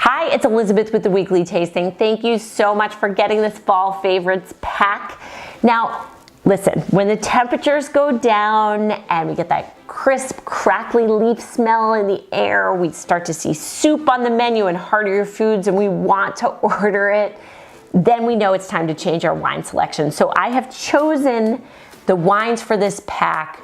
Hi, it's Elizabeth with the Weekly Tasting. Thank you so much for getting this fall favorites pack. Now, listen, when the temperatures go down and we get that crisp, crackly leaf smell in the air, we start to see soup on the menu and heartier foods and we want to order it, then we know it's time to change our wine selection. So I have chosen the wines for this pack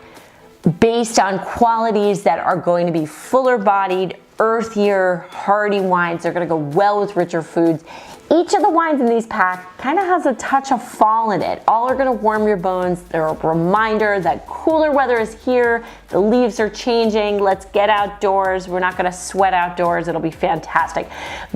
based on qualities that are going to be fuller bodied, earthier, hearty wines. They're gonna go well with richer foods. Each of the wines in these packs kind of has a touch of fall in it. All are gonna warm your bones. They're a reminder that cooler weather is here, the leaves are changing, let's get outdoors. We're not gonna sweat outdoors, it'll be fantastic.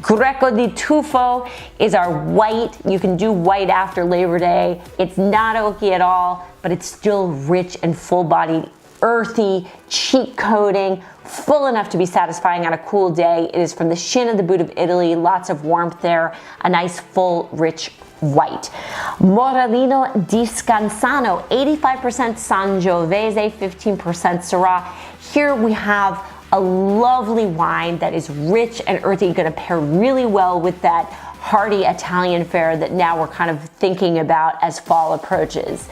Greco di Tufo is our white. You can do white after Labor Day. It's not oaky at all, but it's still rich and full-bodied, earthy, cheek coating, full enough to be satisfying on a cool day. It is from the Shin of the Boot of Italy, lots of warmth there, a nice full, rich white. Morellino di Scansano, 85% Sangiovese, 15% Syrah. Here we have a lovely wine that is rich and earthy, gonna pair really well with that hearty Italian fare that now we're kind of thinking about as fall approaches.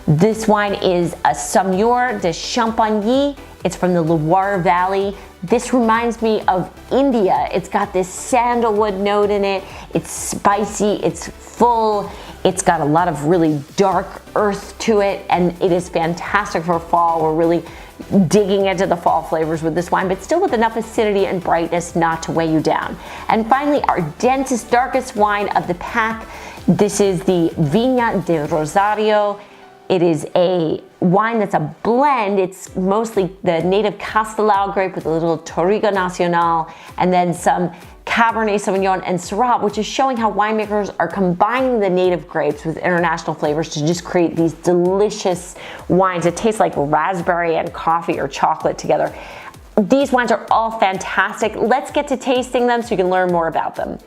This wine is a Saumur de Champagny. It's from the Loire Valley. This reminds me of India. It's got this sandalwood note in it. It's spicy, it's full. It's got a lot of really dark earth to it, and it is fantastic for fall. We're really digging into the fall flavors with this wine, but still with enough acidity and brightness not to weigh you down. And finally, our densest, darkest wine of the pack. This is the Viña de Rosario. It is a wine that's a blend. It's mostly the native Castelao grape with a little Touriga Nacional and then some Cabernet Sauvignon and Syrah, which is showing how winemakers are combining the native grapes with international flavors to just create these delicious wines that taste like raspberry and coffee or chocolate together. These wines are all fantastic. Let's get to tasting them so you can learn more about them.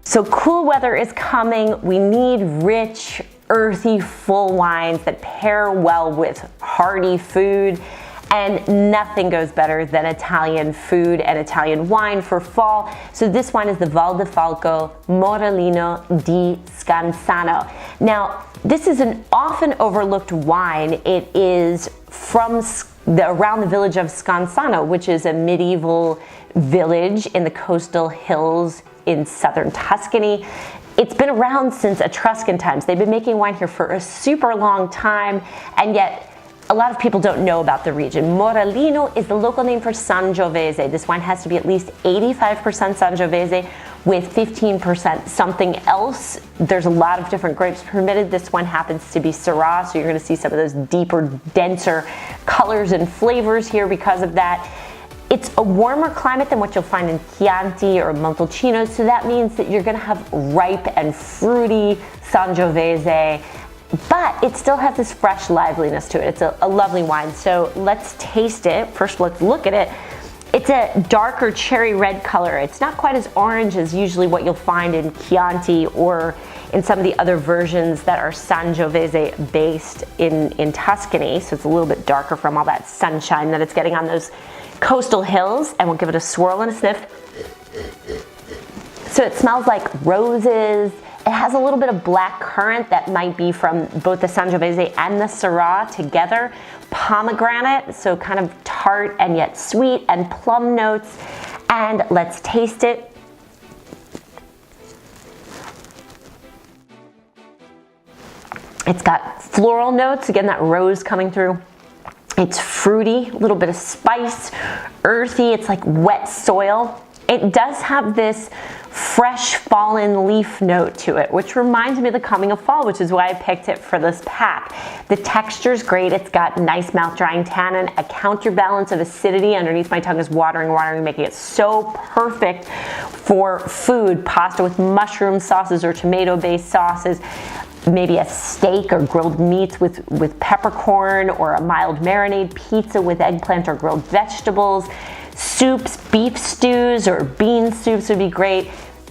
So cool weather is coming. We need rich, earthy, full wines that pair well with hearty food, and nothing goes better than Italian food and Italian wine for fall. So this wine is the Valdefalco Morellino di Scansano. Now, this is an often overlooked wine. It is from around the village of Scansano, which is a medieval village in the coastal hills in southern Tuscany. It's been around since Etruscan times. They've been making wine here for a super long time, and yet a lot of people don't know about the region. Morellino is the local name for Sangiovese. This wine has to be at least 85% Sangiovese with 15% something else. There's a lot of different grapes permitted. This one happens to be Syrah, so you're gonna see some of those deeper, denser colors and flavors here because of that. It's a warmer climate than what you'll find in Chianti or Montalcino, so that means that you're gonna have ripe and fruity Sangiovese, but it still has this fresh liveliness to it. It's a lovely wine, so let's taste it. First, let's look at it. It's a darker cherry red color. It's not quite as orange as usually what you'll find in Chianti or in some of the other versions that are Sangiovese based in Tuscany, so it's a little bit darker from all that sunshine that it's getting on those coastal hills. And we'll give it a swirl and a sniff. So it smells like roses. It has a little bit of black currant that might be from both the Sangiovese and the Syrah together. Pomegranate, so kind of tart and yet sweet, and plum notes. And let's taste it. It's got floral notes, again, that rose coming through. It's fruity, a little bit of spice, earthy, it's like wet soil. It does have this fresh fallen leaf note to it, which reminds me of the coming of fall, which is why I picked it for this pack. The texture's great. It's got nice mouth-drying tannin, a counterbalance of acidity. Underneath my tongue is watering, making it so perfect for food. Pasta with mushroom sauces or tomato-based sauces. Maybe a steak or grilled meats with peppercorn, or a mild marinade pizza with eggplant or grilled vegetables. Soups, beef stews or bean soups would be great.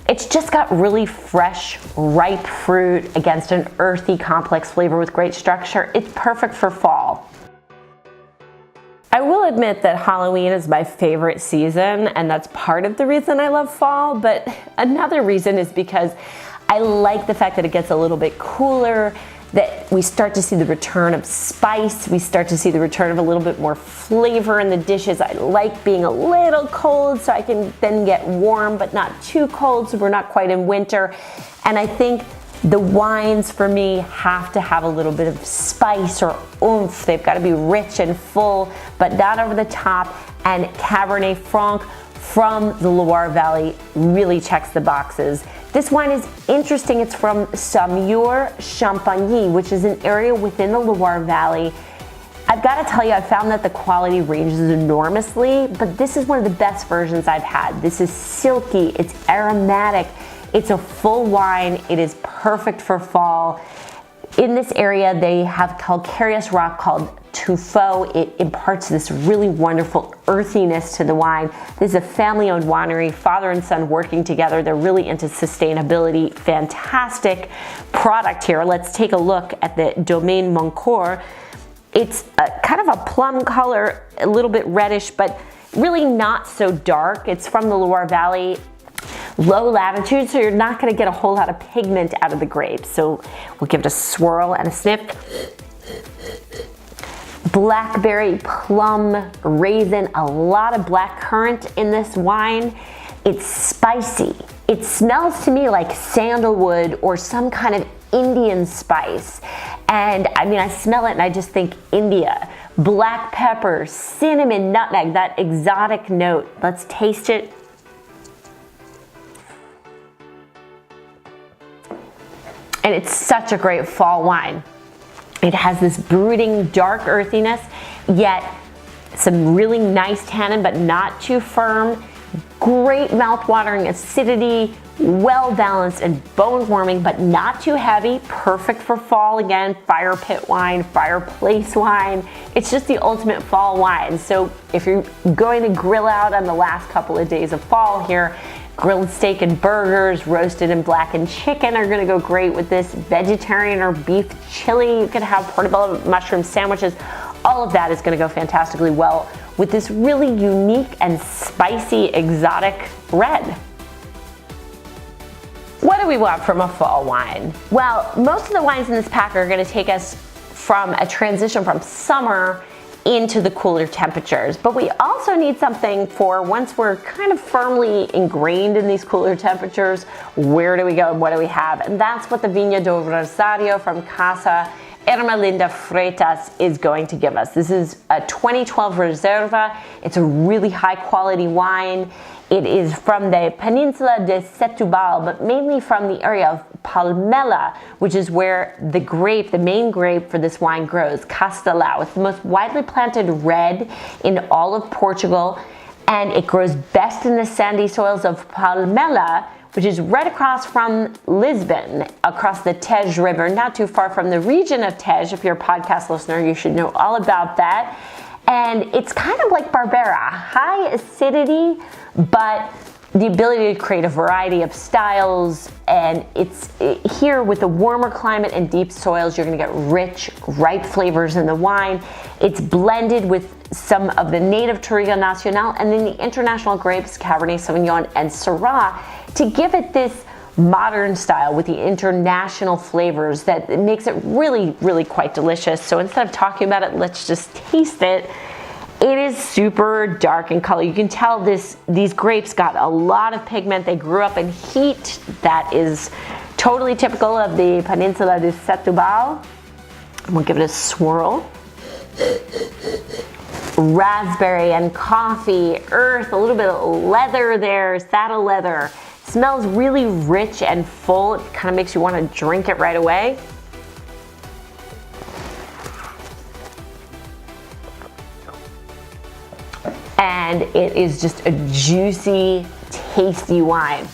It's just got really fresh, ripe fruit against an earthy, complex flavor with great structure. It's perfect for fall. I will admit that Halloween is my favorite season, and that's part of the reason I love fall, but another reason is because I like the fact that it gets a little bit cooler, that we start to see the return of spice, we start to see the return of a little bit more flavor in the dishes. I like being a little cold so I can then get warm, but not too cold so we're not quite in winter. And I think the wines for me have to have a little bit of spice or oomph. They've got to be rich and full, but not over the top. And Cabernet Franc from the Loire Valley really checks the boxes. This wine is interesting. It's from Saumur-Champagny, which is an area within the Loire Valley. I've got to tell you, I found that the quality ranges enormously, but this is one of the best versions I've had. This is silky, it's aromatic, it's a full wine, it is perfect for fall. In this area, they have calcareous rock called tuffeau. It imparts this really wonderful earthiness to the wine. This is a family-owned winery, father and son working together. They're really into sustainability. Fantastic product here. Let's take a look at the Domaine Moncourt. It's kind of a plum color, a little bit reddish, but really not so dark. It's from the Loire Valley. Low latitude, so you're not going to get a whole lot of pigment out of the grapes. So we'll give it a swirl and a sniff. Blackberry, plum, raisin, a lot of black currant in this wine. It's spicy. It smells to me like sandalwood or some kind of Indian spice. And I mean, I smell it and I just think India. Black pepper, cinnamon, nutmeg, that exotic note. Let's taste it. And it's such a great fall wine. It has this brooding, dark earthiness, yet some really nice tannin, but not too firm. Great mouth-watering acidity, well-balanced and bone-warming, but not too heavy. Perfect for fall again, fire pit wine, fireplace wine. It's just the ultimate fall wine. So if you're going to grill out on the last couple of days of fall here, grilled steak and burgers, roasted and blackened chicken are gonna go great with this. Vegetarian or beef chili, you can have portobello mushroom sandwiches. All of that is gonna go fantastically well with this really unique and spicy exotic red. What do we want from a fall wine? Well, most of the wines in this pack are gonna take us from a transition from summer into the cooler temperatures. But we also need something for once we're kind of firmly ingrained in these cooler temperatures, where do we go and what do we have? And that's what the Viña do Rosario from Casa Ermelinda Freitas is going to give us. This is a 2012 Reserva. It's a really high quality wine. It is from the Peninsula de Setúbal, but mainly from the area of Palmela, which is where the grape, the main grape for this wine grows, Castelao. It's the most widely planted red in all of Portugal, and it grows best in the sandy soils of Palmela, which is right across from Lisbon, across the Tejo River, not too far from the region of Tejo. If you're a podcast listener, you should know all about that. And it's kind of like Barbera, high acidity, but the ability to create a variety of styles. And it's here with the warmer climate and deep soils, you're gonna get rich, ripe flavors in the wine. It's blended with some of the native Touriga Nacional and then the international grapes, Cabernet Sauvignon and Syrah, to give it this modern style with the international flavors that makes it really, really quite delicious. So instead of talking about it, let's just taste it. It is super dark in color. You can tell these grapes got a lot of pigment. They grew up in heat. That is totally typical of the Peninsula de Setúbal. We'll give it a swirl. Raspberry and coffee, earth, a little bit of leather there, saddle leather. Smells really rich and full. It kind of makes you want to drink it right away. And it is just a juicy, tasty wine.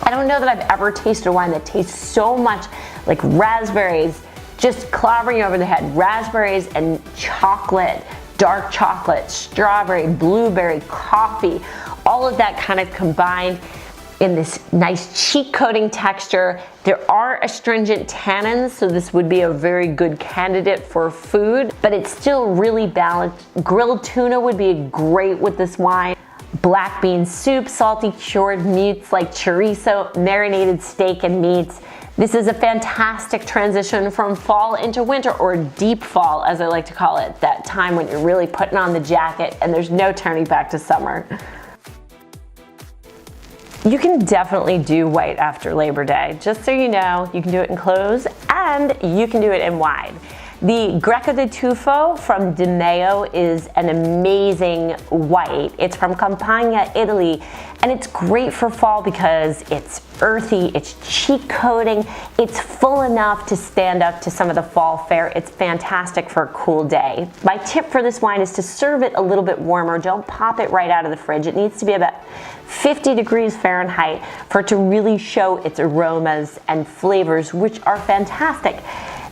I don't know that I've ever tasted a wine that tastes so much like raspberries, just clobbering you over the head. Raspberries and chocolate, dark chocolate, strawberry, blueberry, coffee, all of that kind of combined. in this nice cheek coating texture. There are astringent tannins, so this would be a very good candidate for food, but it's still really balanced. Grilled tuna would be great with this wine. Black bean soup, salty cured meats like chorizo, marinated steak and meats. This is a fantastic transition from fall into winter, or deep fall as I like to call it, that time when you're really putting on the jacket and there's no turning back to summer. You can definitely do white after Labor Day. Just so you know, you can do it in clothes and you can do it in wine. The Greco di Tufo from Di Meo is an amazing white. It's from Campania, Italy, and it's great for fall because it's earthy, it's cheek coating, it's full enough to stand up to some of the fall fare. It's fantastic for a cool day. My tip for this wine is to serve it a little bit warmer. Don't pop it right out of the fridge. It needs to be about 50 degrees Fahrenheit for it to really show its aromas and flavors, which are fantastic.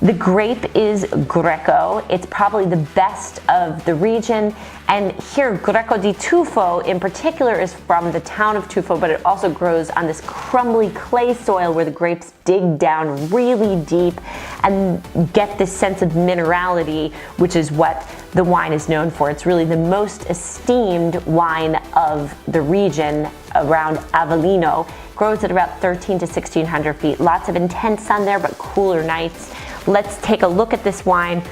The grape is Greco. It's probably the best of the region. And here, Greco di Tufo in particular is from the town of Tufo, but it also grows on this crumbly clay soil where the grapes dig down really deep and get this sense of minerality, which is what the wine is known for. It's really the most esteemed wine of the region around Avellino. Grows at about 13 to 1600 feet. Lots of intense sun there, but cooler nights. Let's take a look at this wine.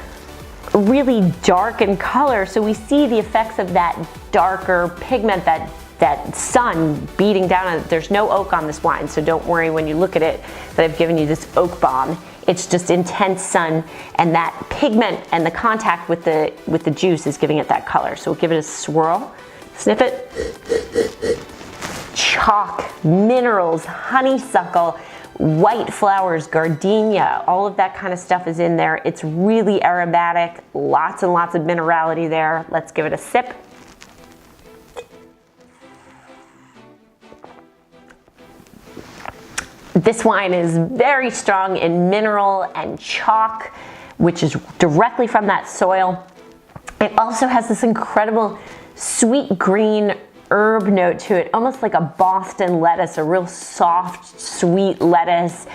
Really dark in color, so we see the effects of that darker pigment, that sun beating down on it. There's no oak on this wine, so don't worry when you look at it that I've given you this oak bomb. It's just intense sun, and that pigment and the contact with the juice is giving it that color. So we'll give it a swirl, sniff it. Chalk, minerals, honeysuckle, white flowers, gardenia, all of that kind of stuff is in there. It's really aromatic, lots and lots of minerality there. Let's give it a sip. This wine is very strong in mineral and chalk, which is directly from that soil. It also has this incredible sweet green herb note to it, almost like a Boston lettuce, a real soft, sweet lettuce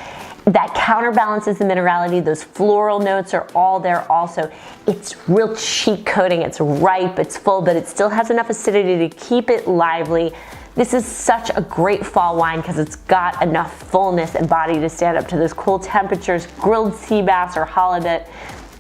that counterbalances the minerality. Those floral notes are all there also. It's real cheek coating, it's ripe, it's full, but it still has enough acidity to keep it lively. This is such a great fall wine because it's got enough fullness and body to stand up to those cool temperatures. Grilled sea bass or halibut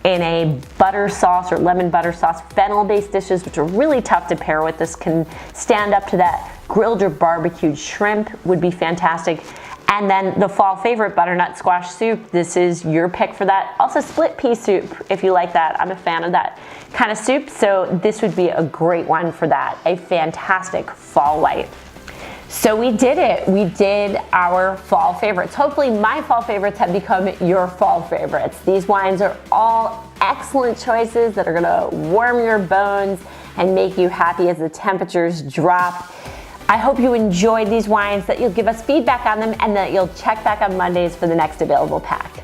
in a butter sauce or lemon butter sauce. Fennel-based dishes, which are really tough to pair with this, can stand up to that. Grilled or barbecued shrimp would be fantastic. And then the fall favorite, butternut squash soup. This is your pick for that. Also split pea soup, if you like that. I'm a fan of that kind of soup, so this would be a great one for that. A fantastic fall white. So we did it. We did our fall favorites. Hopefully my fall favorites have become your fall favorites. These wines are all excellent choices that are gonna warm your bones and make you happy as the temperatures drop. I hope you enjoyed these wines, that you'll give us feedback on them, and that you'll check back on Mondays for the next available pack.